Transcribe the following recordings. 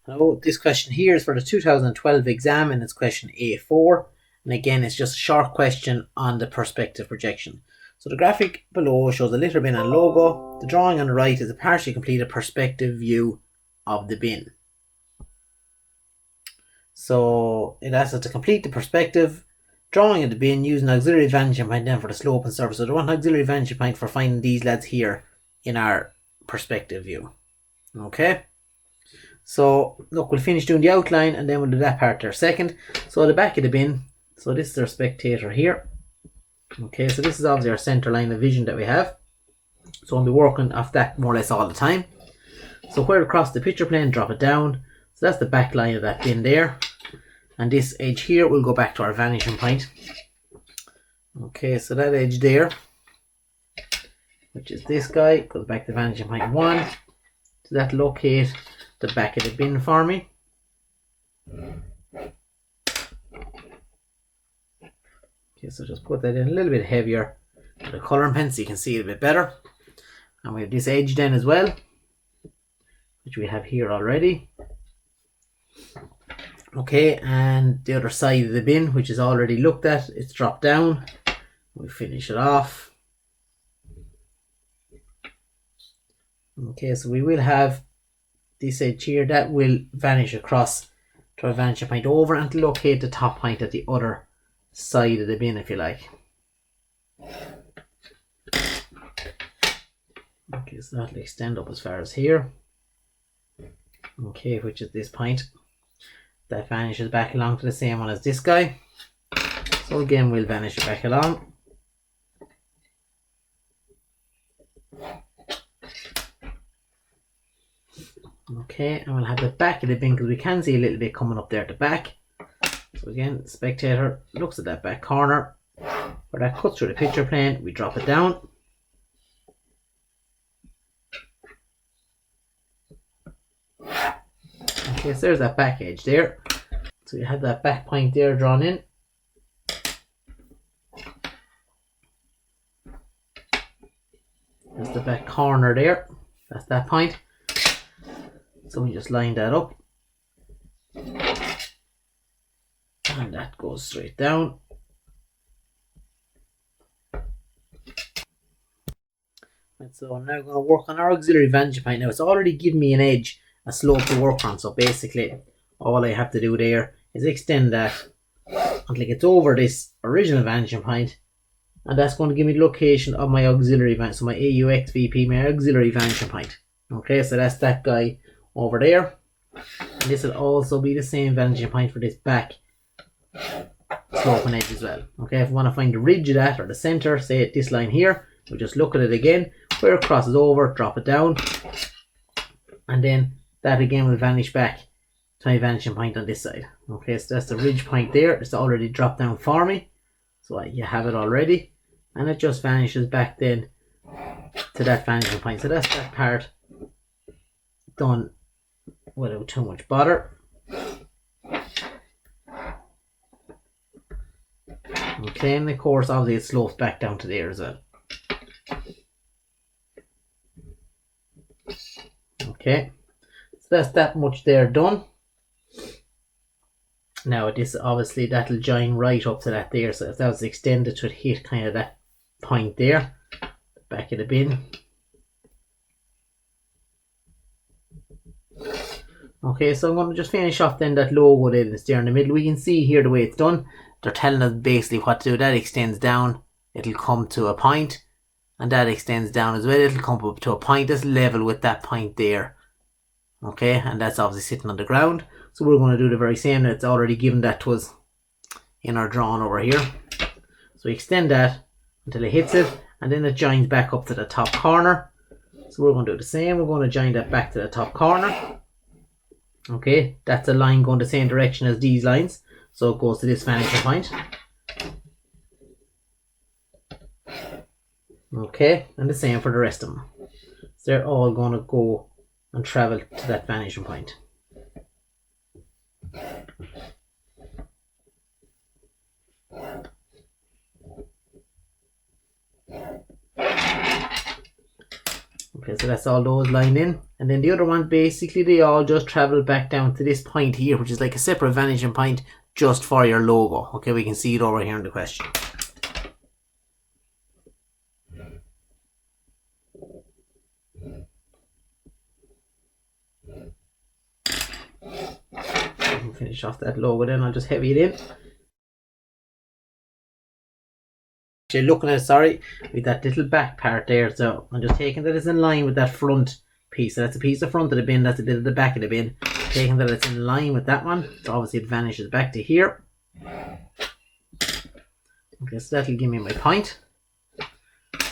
Hello, this question here is for the 2012 exam and it's question A4. And again, it's just a short question on the perspective projection. So the graphic below shows a litter bin and logo. The drawing on the right is a partially completed perspective view of the bin. So it asks us to complete the perspective drawing of the bin using auxiliary vanishing point then for the slope and surface. So they want an auxiliary vanishing point for finding these lads here in our perspective view. Okay. So look, we'll finish doing the outline and then we'll do that part there second. So the back of the bin, so this is our spectator here. Okay, so this is obviously our center line of vision that we have. So I'll be working off that more or less all the time. So where across the picture plane, drop it down. So that's the back line of that bin there. And this edge here will go back to our vanishing point. Okay, so that edge there, which is this guy, goes back to vanishing point 1. So that locate the back of the bin for me. Okay, so just put that in a little bit heavier with a colouring pen so you can see it a bit better. And we have this edge then as well, which we have here already. Okay, and the other side of the bin, which is already looked at, it's dropped down. We'll finish it off. Okay, so we will have this edge here that will vanish across to our vanishing point over and to locate the top point at the other side of the bin, if you like. Okay, so that'll extend up as far as here. Okay, which is this point. That vanishes back along to the same one as this guy. So again, we'll vanish it back along. Okay, and we'll have the back of the bin because we can see a little bit coming up there at the back. So again, spectator looks at that back corner where that cuts through the picture plane. We drop it down. Okay, so there's that back edge there. So you have that back point there drawn in. There's the back corner there. That's that point. So we just line that up. And that goes straight down. And so I'm now going to work on our auxiliary vanishing point. Now it's already given me an edge, a slope to work on. So basically all I have to do there is extend that until it gets over this original vanishing point. And that's going to give me the location of my auxiliary vanishing, so my AUX VP, my auxiliary vanishing point. Okay, so that's that guy over there. And this will also be the same vanishing point for this back slope and edge as well. Okay, if we want to find the ridge of that or the center, say at this line here, we'll just look at it again. Where it crosses over, drop it down. And then that again will vanish back to my vanishing point on this side. Okay, so that's the ridge point there. It's already dropped down for me. So you have it already. And it just vanishes back then to that vanishing point. So that's that part done without too much bother. Okay, and of course obviously it slopes back down to there as well. Okay, so that's that much there done. Now this obviously that'll join right up to that there, so if that was extended it should hit kind of that point there, the back of the bin. Okay, so I'm going to just finish off then that logo there that's there in the middle. We can see here the way it's done. They're telling us basically what to do. That extends down, it'll come to a point, and that extends down as well, it'll come up to a point that's level with that point there. Okay, and that's obviously sitting on the ground. So we're going to do the very same that's already given that to us in our drawing over here. So we extend that until it hits it, and then it joins back up to the top corner. So we're going to do the same. We're going to join that back to the top corner. Okay, that's a line going the same direction as these lines. So it goes to this vanishing point. Okay, and the same for the rest of them. So they're all going to go and travel to that vanishing point. Okay, so that's all those lined in. And then the other ones, basically, they all just travel back down to this point here, which is like a separate vanishing point just for your logo. Okay, we can see it over here in the question. Finish off that logo then, I'll just heavy it in. Actually looking at it, sorry, with that little back part there, so I'm just taking that it's in line with that front piece. So that's a piece of front of the bin, that's a bit of the back of the bin. Taking that it's in line with that one, so obviously it vanishes back to here. Okay, so that'll give me my point.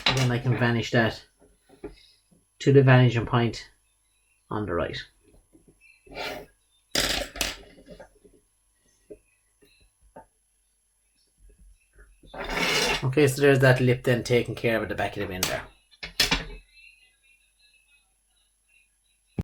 And then I can vanish that to the vanishing point on the right. Okay, so there's that lip then taken care of at the back of the bin there.